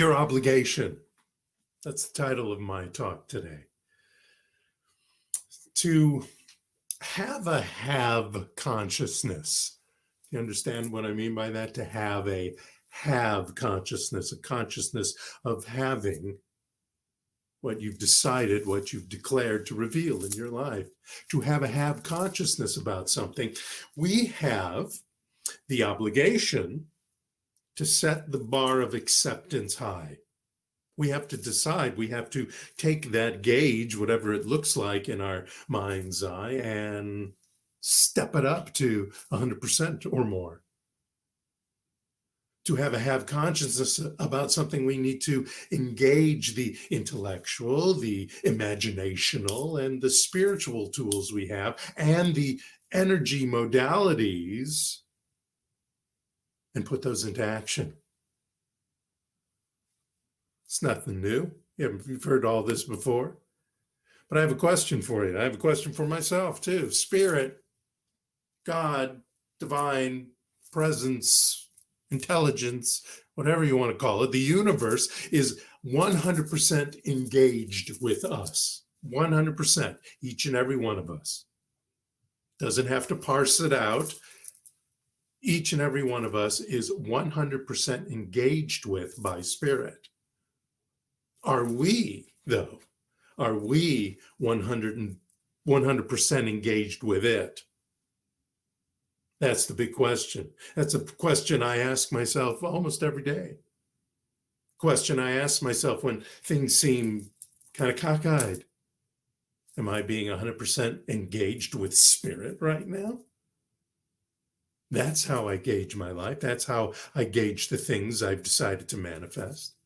Your obligation. That's the title of my talk today. To have a have consciousness. You understand what I mean by that? To have a have consciousness, a consciousness of having what you've decided, what you've declared to reveal in your life. To have a have consciousness about something, we have the obligation to set the bar of acceptance high. We have to decide, we have to take that gauge, whatever it looks like in our mind's eye, and step it up to 100% or more. To have a have consciousness about something, we need to engage the intellectual, the imaginational, and the spiritual tools we have, and the energy modalities, and put those into action. It's nothing new. You've heard all this before. But I have a question for you. I have a question for myself too. Spirit, God, divine presence, intelligence, whatever you want to call it, the universe is 100% engaged with us. 100%, each and every one of us. Doesn't have to parse it out. Each and every one of us is 100% engaged with by Spirit. Are we, though? Are we 100% engaged with it? That's the big question. That's a question I ask myself almost every day. Question I ask myself when things seem kind of cockeyed. Am I being 100% engaged with Spirit right now? That's how I gauge my life. That's how I gauge the things I've decided to manifest.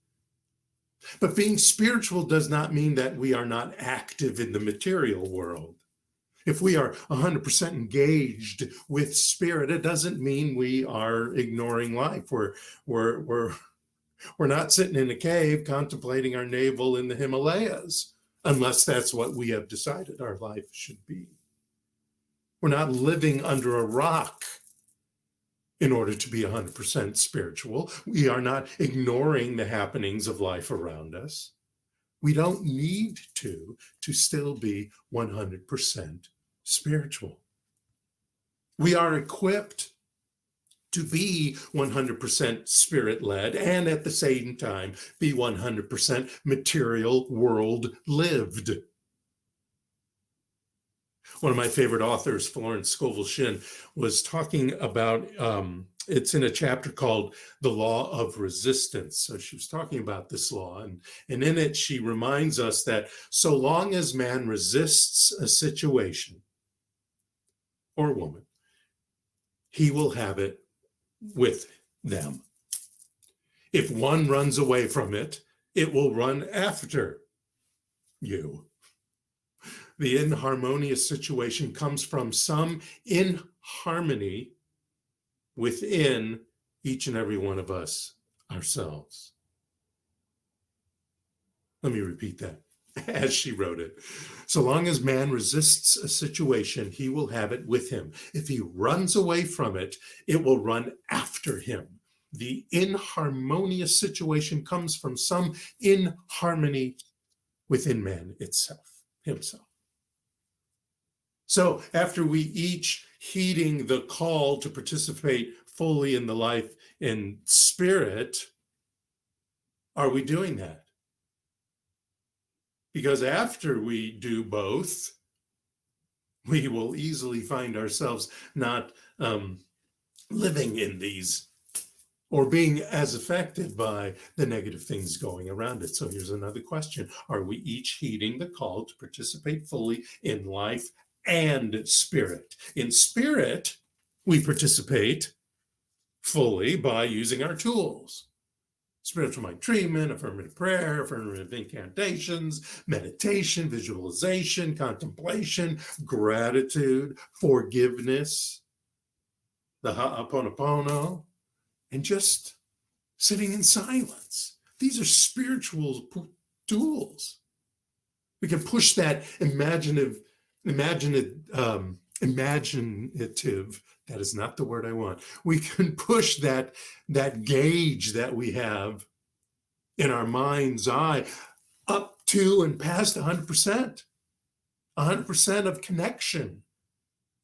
But being spiritual does not mean that we are not active in the material world. If we are 100% engaged with Spirit, it doesn't mean we are ignoring life. We're not sitting in a cave contemplating our navel in the Himalayas, unless that's what we have decided our life should be. We're not living under a rock in order to be 100% spiritual. We are not ignoring the happenings of life around us. We don't need to still be 100% spiritual. We are equipped to be 100% spirit-led and at the same time be 100% material world lived. One of my favorite authors, Florence Scovel Shinn, was talking about, it's in a chapter called The Law of Resistance. So she was talking about this law, and in it she reminds us that so long as man resists a situation or woman, he will have it with them. If one runs away from it, it will run after you. The inharmonious situation comes from some inharmony within each and every one of us ourselves. Let me repeat that as she wrote it. So long as man resists a situation, he will have it with him. If he runs away from it, it will run after him. The inharmonious situation comes from some inharmony within man himself. So after we each heeding the call to participate fully in the life in Spirit, are we doing that? Because after we do both, we will easily find ourselves not living in these or being as affected by the negative things going around it. So here's another question. Are we each heeding the call to participate fully in life and Spirit? In Spirit, we participate fully by using our tools. Spiritual mind treatment, affirmative prayer, affirmative incantations, meditation, visualization, contemplation, gratitude, forgiveness, the Ha'aponopono, and just sitting in silence. These are spiritual tools. We can push that imaginative, that is not the word I want. We can push that gauge that we have in our mind's eye, up to and past 100%. 100% of connection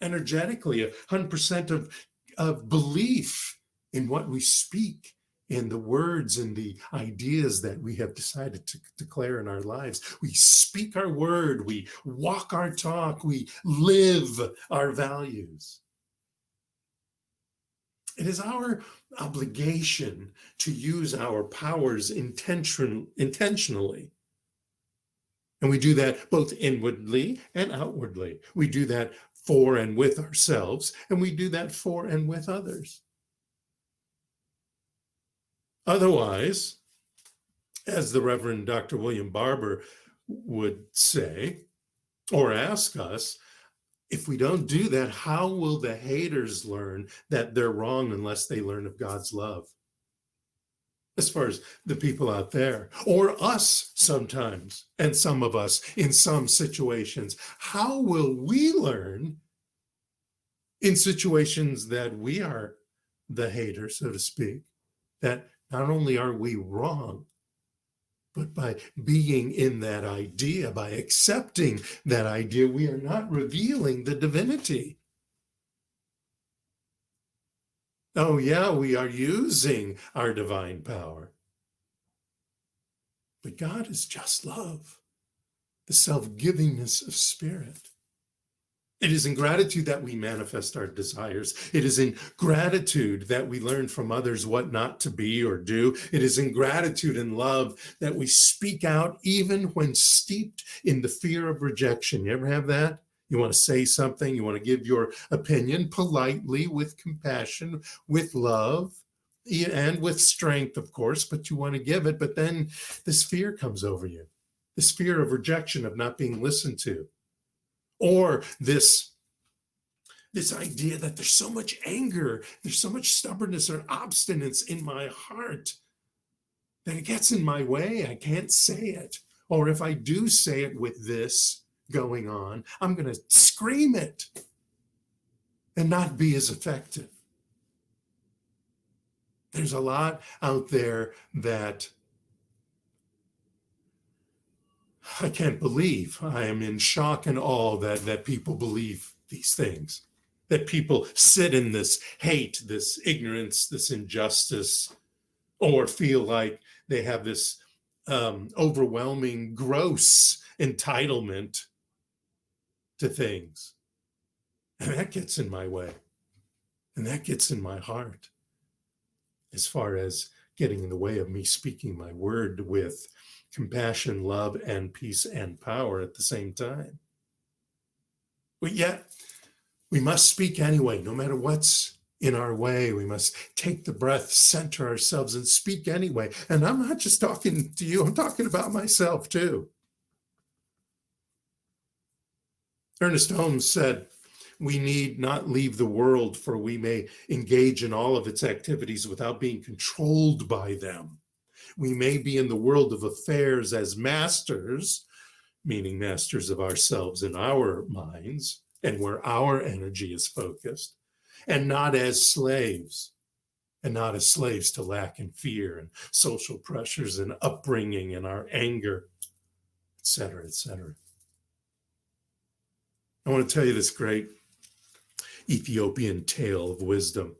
energetically, 100% of belief in what we speak, in the words and the ideas that we have decided to declare in our lives. We speak our word, we walk our talk, we live our values. It is our obligation to use our powers intentionally. And we do that both inwardly and outwardly. We do that for and with ourselves, and we do that for and with others. Otherwise, as the Reverend Dr. William Barber would say, or ask us, if we don't do that, how will the haters learn that they're wrong unless they learn of God's love? As far as the people out there, or us sometimes, and some of us in some situations, how will we learn in situations that we are the hater, so to speak, that not only are we wrong, but by being in that idea, by accepting that idea, we are not revealing the divinity. Oh, yeah, we are using our divine power. But God is just love, the self-givingness of spirit. It is in gratitude that we manifest our desires. It is in gratitude that we learn from others what not to be or do. It is in gratitude and love that we speak out even when steeped in the fear of rejection. You ever have that? You want to say something, you want to give your opinion politely, with compassion, with love, and with strength, of course, but you want to give it. But then this fear comes over you, this fear of rejection, of not being listened to, or this idea that there's so much anger, there's so much stubbornness or obstinance in my heart that it gets in my way. I can't say it. Or if I do say it with this going on, I'm going to scream it and not be as effective. There's a lot out there that I can't believe. I am in shock and awe that people believe these things, that people sit in this hate, this ignorance, this injustice, or feel like they have this overwhelming, gross entitlement to things. And that gets in my way. And that gets in my heart as far as getting in the way of me speaking my word with compassion, love, and peace and power at the same time. But yet, we must speak anyway, no matter what's in our way. We must take the breath, center ourselves, and speak anyway. And I'm not just talking to you, I'm talking about myself too. Ernest Holmes said, "We need not leave the world, for we may engage in all of its activities without being controlled by them. We may be in the world of affairs as masters," meaning masters of ourselves and our minds, and where our energy is focused, and not as slaves, to lack and fear and social pressures and upbringing and our anger, etc., etc. I want to tell you this great Ethiopian tale of wisdom.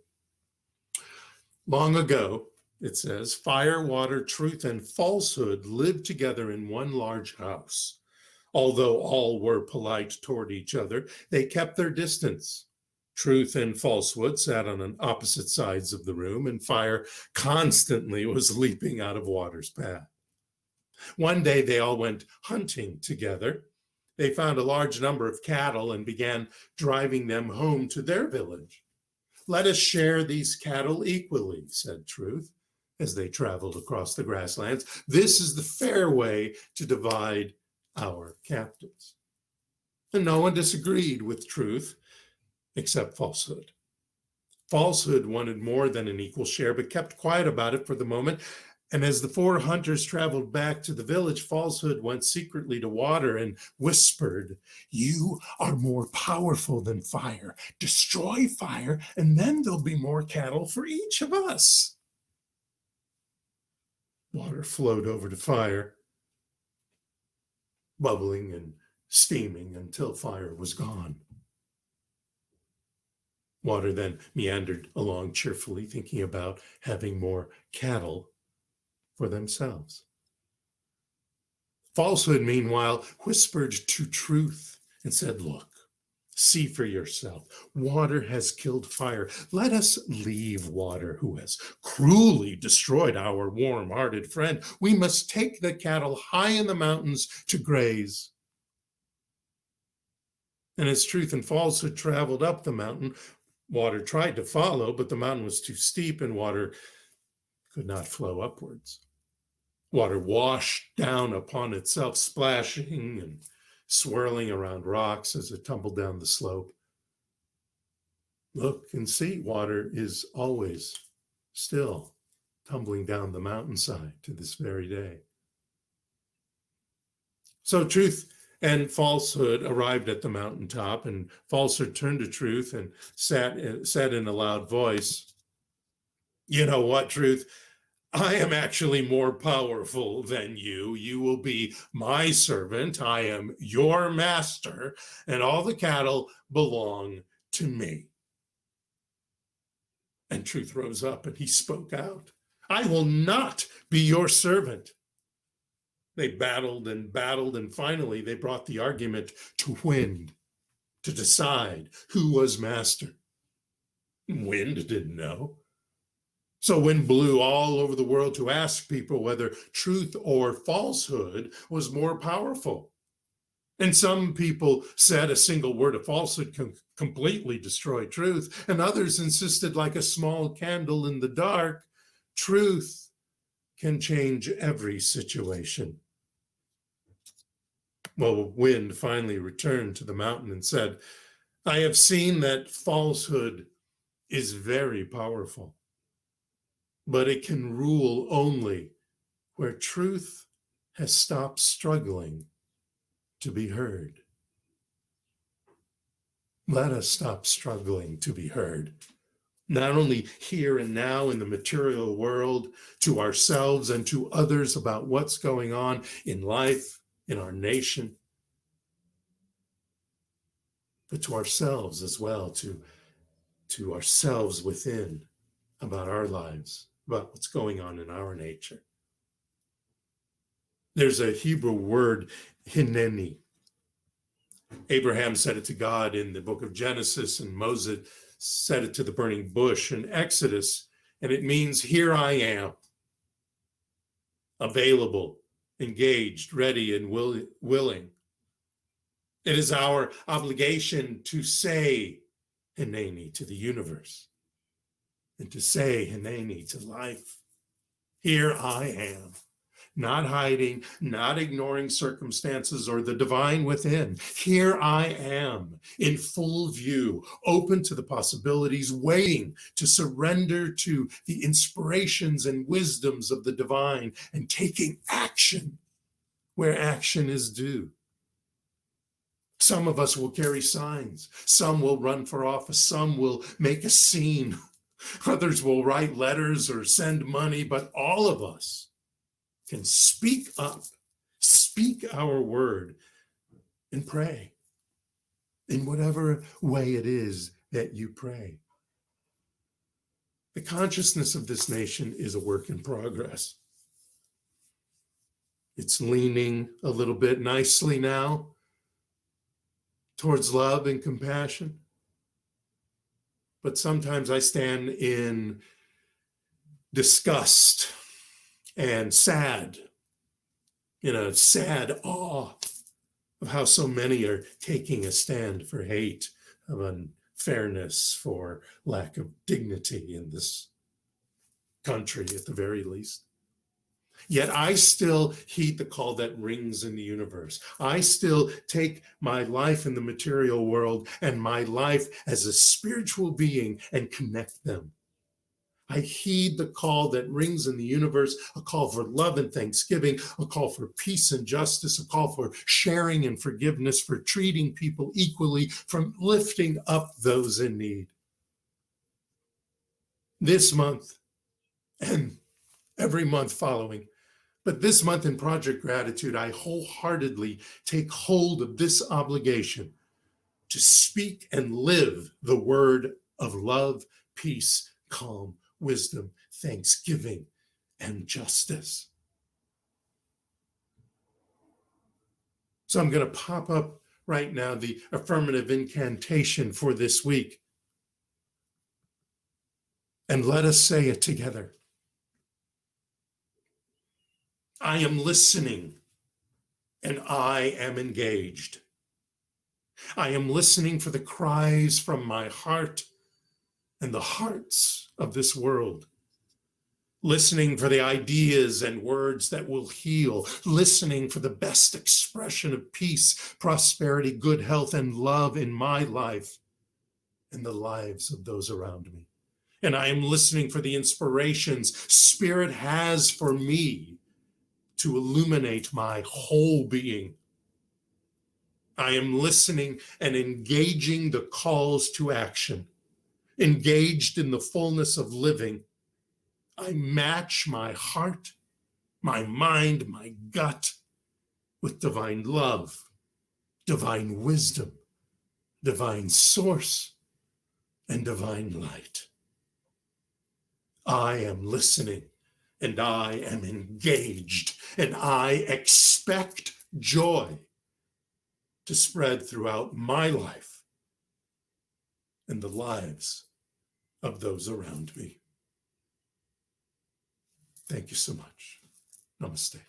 Long ago, it says, fire, water, truth, and falsehood lived together in one large house. Although all were polite toward each other, they kept their distance. Truth and falsehood sat on opposite sides of the room, and fire constantly was leaping out of water's path. One day they all went hunting together. They found a large number of cattle and began driving them home to their village. "Let us share these cattle equally," said Truth, as they traveled across the grasslands. "This is the fair way to divide our captives." And no one disagreed with Truth except Falsehood. Falsehood wanted more than an equal share, but kept quiet about it for the moment. And as the four hunters traveled back to the village, Falsehood went secretly to Water and whispered, "You are more powerful than fire. Destroy fire, and then there'll be more cattle for each of us." Water flowed over to fire, bubbling and steaming until fire was gone. Water then meandered along cheerfully, thinking about having more cattle for themselves. Falsehood, meanwhile, whispered to truth and said, look, see for yourself. Water has killed fire. Let us leave water, who has cruelly destroyed our warm-hearted friend. We must take the cattle high in the mountains to graze. And as truth and falsehood traveled up the mountain, water tried to follow, but the mountain was too steep and water could not flow upwards. Water washed down upon itself, splashing and swirling around rocks as it tumbled down the slope. Look and see, water is always still tumbling down the mountainside to this very day. So truth and falsehood arrived at the mountaintop, and falsehood turned to truth and said in a loud voice, you know what, truth? I am actually more powerful than you. You will be my servant. I am your master, and all the cattle belong to me. And truth rose up and he spoke out. I will not be your servant. They battled, and finally they brought the argument to wind to decide who was master. Wind didn't know. So wind blew all over the world to ask people whether truth or falsehood was more powerful. And some people said a single word of falsehood can completely destroy truth, and others insisted, like a small candle in the dark, truth can change every situation. Well, wind finally returned to the mountain and said, I have seen that falsehood is very powerful, but it can rule only where truth has stopped struggling to be heard. Let us stop struggling to be heard, not only here and now in the material world, to ourselves and to others about what's going on in life, in our nation, but to ourselves as well, to ourselves within, about our lives, about what's going on in our nature. There's a Hebrew word, hineni. Abraham said it to God in the book of Genesis, and Moses said it to the burning bush in Exodus, and it means, here I am, available, engaged, ready, and willing. It is our obligation to say hineni to the universe, and to say hineni to life. Here I am, not hiding, not ignoring circumstances or the divine within. Here I am, in full view, open to the possibilities, waiting to surrender to the inspirations and wisdoms of the divine, and taking action where action is due. Some of us will carry signs. Some will run for office. Some will make a scene. Others will write letters or send money, but all of us can speak up, speak our word, and pray in whatever way it is that you pray. The consciousness of this nation is a work in progress. It's leaning a little bit nicely now towards love and compassion. But sometimes I stand in disgust and sad, in a sad awe of how so many are taking a stand for hate, of unfairness, for lack of dignity in this country at the very least. Yet I still heed the call that rings in the universe. I still take my life in the material world and my life as a spiritual being and connect them. I heed the call that rings in the universe, a call for love and thanksgiving, a call for peace and justice, a call for sharing and forgiveness, for treating people equally, from lifting up those in need. This month and every month following, But this month in Project Gratitude, I wholeheartedly take hold of this obligation to speak and live the word of love, peace, calm, wisdom, thanksgiving, and justice. So I'm going to pop up right now the affirmative incantation for this week. And let us say it together. I am listening and I am engaged. I am listening for the cries from my heart and the hearts of this world. Listening for the ideas and words that will heal. Listening for the best expression of peace, prosperity, good health, and love in my life and the lives of those around me. And I am listening for the inspirations Spirit has for me to illuminate my whole being. I am listening and engaging the calls to action, engaged in the fullness of living. I match my heart, my mind, my gut with divine love, divine wisdom, divine source, and divine light. I am listening and I am engaged and I expect joy to spread throughout my life and the lives of those around me. Thank you so much. Namaste.